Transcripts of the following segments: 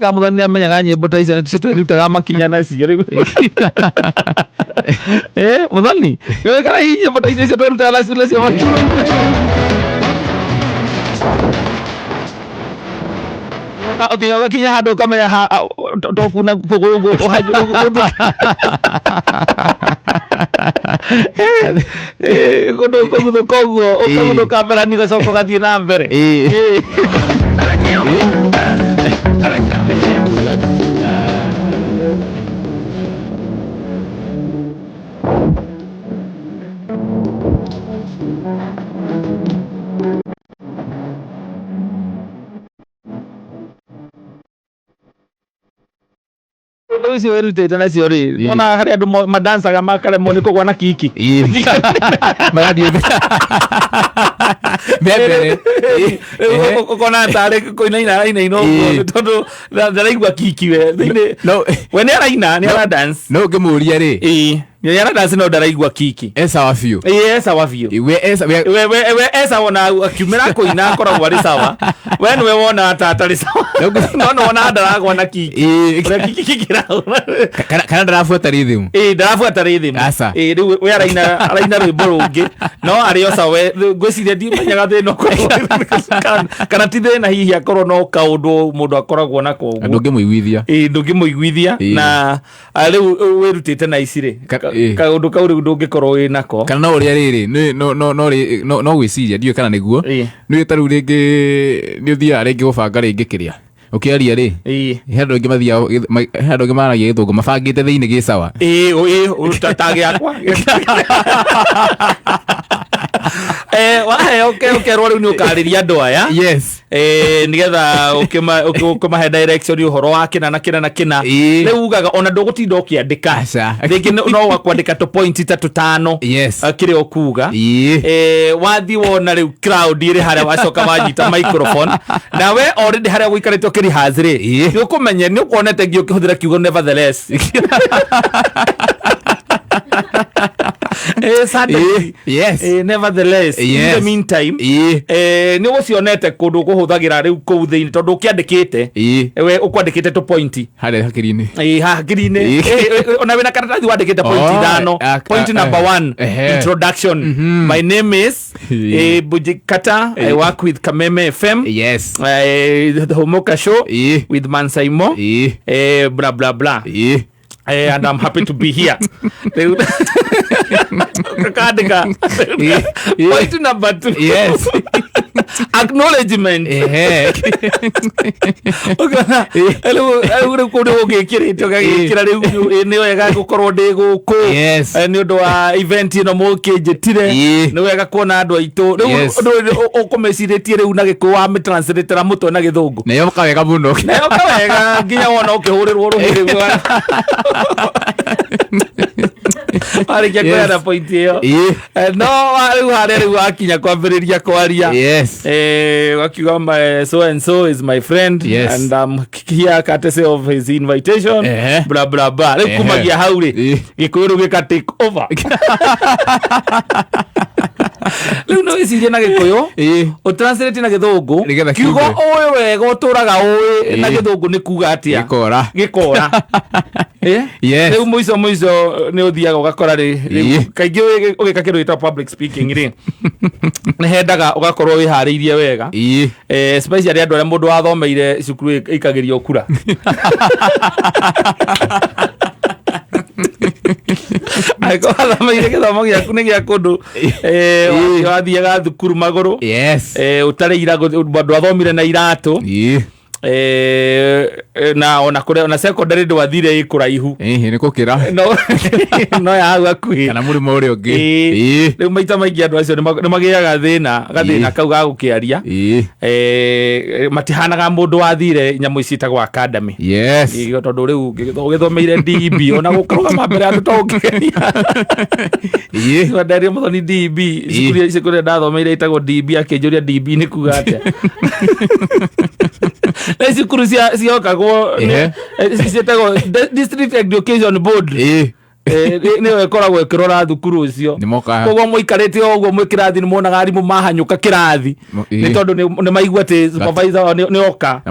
kamuthani amenyaga nyimbo ta icio tũrutaga makinya nacio rĩu muthani wewe kana hii nyimbo ta icio tũrutaga nacio Otiga kinya handu kamenya tokuna kugugu koguo kamera ni gacoka gathie na mbere Ucio werutete nacio ri ona hari andu madansaga makaremwo ni kugwa na kiki magathie mbere ukona tare kuinaina ino tondu ndaraigua kiki we we ni araina ni ara dance no ngimuria ri ni ara dance no ndaraigua kiki sawa biu sawa biu we wona akiumira kuina koragwo ari sawa we ni we wona atari sawa no wona ndaragwa na kiki kiki kana ndarafuata rhythm ndarafuata rhythm riu we araina rwimbo rungi no ario sawa ngwiciria ndimenyaga thina kana ti thina hihi akorwo no kaundu mundu akoragwo nako uguo ndungimuiguithia na riu wirutite na iciri kaundu kau riu ndungikorwo wi nako kana no uria riri no gwiciria ndio kana niguo ni taru ringi ni uthia ringi gubanga ringi kiria ukiaria ri hendu ingi mathia hendu ingi maragia githungu mabangite thiini gi sawa utatage akwa wahe ukerwo riu ni ukariria andu aya nigetha ukimahe direction uhoro wa kina na kina riu ugaga ona ndugutinda ukiandika ringi no wakwandika to point 3-5 kire ukuga wathi wona riu crowd iri haria wacoka wanyita microphone na we already haria guikaritwo kiri hazri ni ukumenya ni ukonete ngio kihuthira kiugo nevertheless Sunday nevertheless in the meantime ni ucionete kundu kuhuthagira riu ku thiini tondu ukiandikite we ukwandikite to point hare hakiri-ini hakiri-ini ona wina karatathi wandikite point 5 point number 1 introduction my name is Bujikata I work with Kameme FM the Homoka Show with Mansaimo blah blah blah and I'm happy to be here. Point number 2 acknowledgement hello kudu ugikirite ugikira riu ni wega gukorwo ndi guku ni undu wa event ino mukijitire ni wega kuona andu aitu riu ukumeciritie riu na giku wa translator mutwe na githungu nayo kawega muno nayo kawega nginya wona ukihurirwo ruhiri arikia kwenda point hiyo no riu haria riu akinya kwambiriria kwaria wakiuga my so and so is my friend and I'm here courtesy of his invitation blah blah blah riu kumagia hau ri gikuyu gika take over riu no icirie na gikuyu o translate na githungu kiugo uyu wega uturaga uyu na githungu ni kuga atia gikora riu muico ni uthiaga ugakora ri kaingi ugika kindu gitwa public speaking ri ni hendaga ugakorwo wihariirie wega especially andu aria mundu wathomeire cukuru ikagirio kura athomeire githomo giaku ni gia kundu wathiaga thukuru maguru utareira andu athomire na iratu na ona kure ona secondary ndwathire ikuraihu ni kukira no ya hau akuhi kana murimo uri ungi riu maita maingi andu acio ni magiaga gathina kau ga gukiaria matihanaga mundu wathire nyamu icitagwo academy tondu riu ugithomeire DB ona gukorogama mbere andu to ukigeria ndari muthoni DB cukuru ndathomeire itagwo DB akinjuria DB ni kuga atia Nesi kurusia siokagwo sietagwo District Education Board niwe koragwo ikirora thukuru ucio koguo muikarite oguo mwikirathi ni muonaga arimu mahanyuka kirathi ni tondu ni maigua ati supervisor ni oka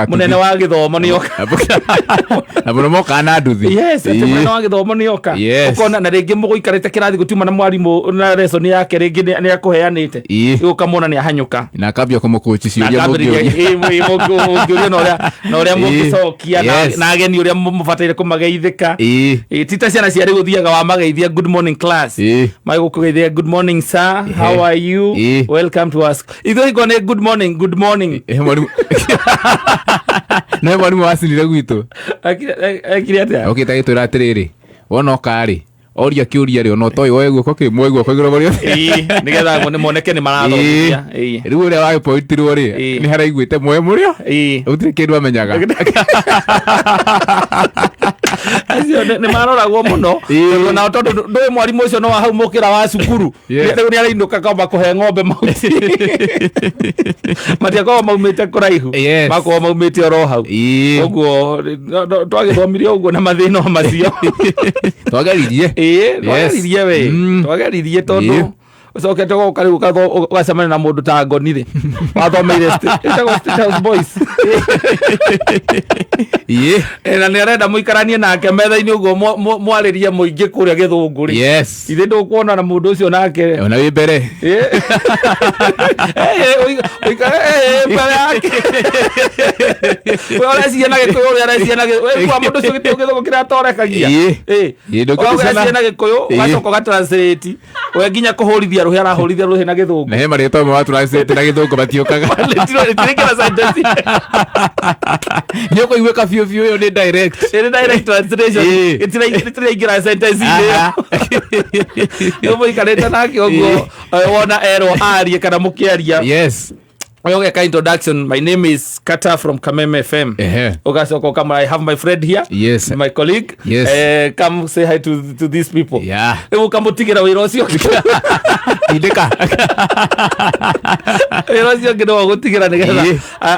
munene wa githomo ni oka na muno moka na nduthi yes ati munene wa githomo ni oka ukona na ringi muguikarite kirathi gutiuma na mwarimu na lesson yake ringi ni akuheanite ukamona ni ahanyuka na akambia kumukuchi ciuria mugiuria na uria mugicokia na ageni uria mubataire kumageithika tita ciana cia riu thiaga wa mageithia good morning class maigukugeithia good morning sir how are you welcome to us itho igone good morning na mwarimu wacinire gwitu akire atia okay tagitwira atiriri wona okari oria kiuria ri ono toy weguo koke mwegwo kwigiro borio nigetha ngo ni moneke ni marathomithia riu uria wa pointirwo ri ni haraiguite mwe murio utire kindu amenyaga acio ni maroragwo muno na tondu ndui mwarimu ucio no hau mukira wa cukuru riu ni arainuka kamba kuhe ng'ombe mauti matia maumite kuraihu mako maumite oro hau uguo twagithomirie uguo na mathina macio twageririe twageririe we twageririe tondu ucoke togo kariu ukacemana na mundu ta ngonire wathomeire State Boys na ni arenda muikaranie nake metha-ini uguo mwaririe muingi kuria githunguri ithe ndukuona na mundu ucio nake ona wi mbere mbere yake ureciria na gikuyu ureciria na gikuyu kwa mundu ucio githungu kiratorekagia ureciria na gikuyu ugacoka ugatranslate uginya kuhurithia ruhi arahurithia ruhi na githungu na he marito mwa translate na githungu batiokaga tirikira sentence nyoko iwe ka fiu yo ni direct translation itiraingira sentence yo muikarete nake uguo wona ero arie kana mukiaria oyoge ka introduction. My name is Kata from Kameme FM. Ugasoka kama I have my friend here, my colleague. Come say hi to these people. Ebu kamutigira wirocio ideka wirocio ngido gutigira nigetha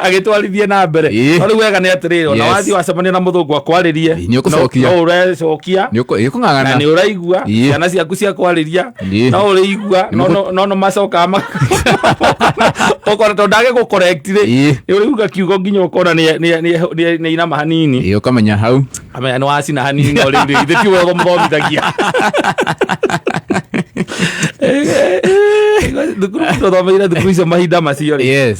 agitwarithie na mbere ari wega ni atiriro na wathi wacemania na muthungu akwaririe no urecokia ikung'ang'ana ni uraigua ciana ciaku cia kwariria no uraigua no macoka okora ndage go correct ri uriuga kiugo nginya ukona ni ina mahanini ukamenya hau amenya no acina hanini no ri ithe ti wego muthomithagia thukuru thukuru icio mahinda macio ri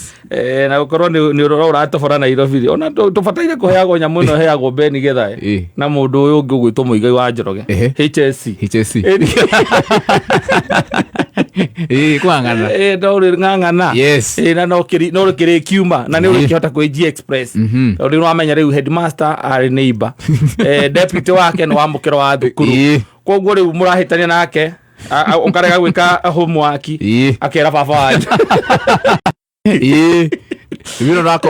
na ukorwo ni uratobora Nairobi ona tubataire kuheagwo nyamu ino heagwo beni getha na mundu uyu ungi gwitwo Muigai wa Njoroge HSC kwangana ndo ng'ang'ana na no kiri kiuma na ni urikihota kwi express ndo ni wamenya riu headmaster ari neighbor deputy wake no wamukiro wa thukuru koguo riu murahitania nake ukarega gwika homework akera baba wanyu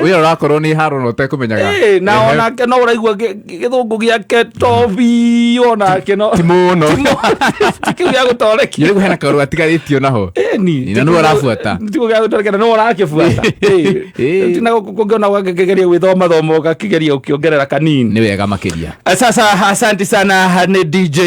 wira rakorwo ni haro no tekumenyaga na ona ke no uraigua githungu giake tobi ona ke no timono tikiu ya gutoreki yego hena karu atigaritio naho ni na no arafuata tikiu ya gutoreki na no arakifuata tina kugiona wakigeria gwithoma thomo gakigeria ukiongerera kanini ni wega makiria sasa asante sana ni DJ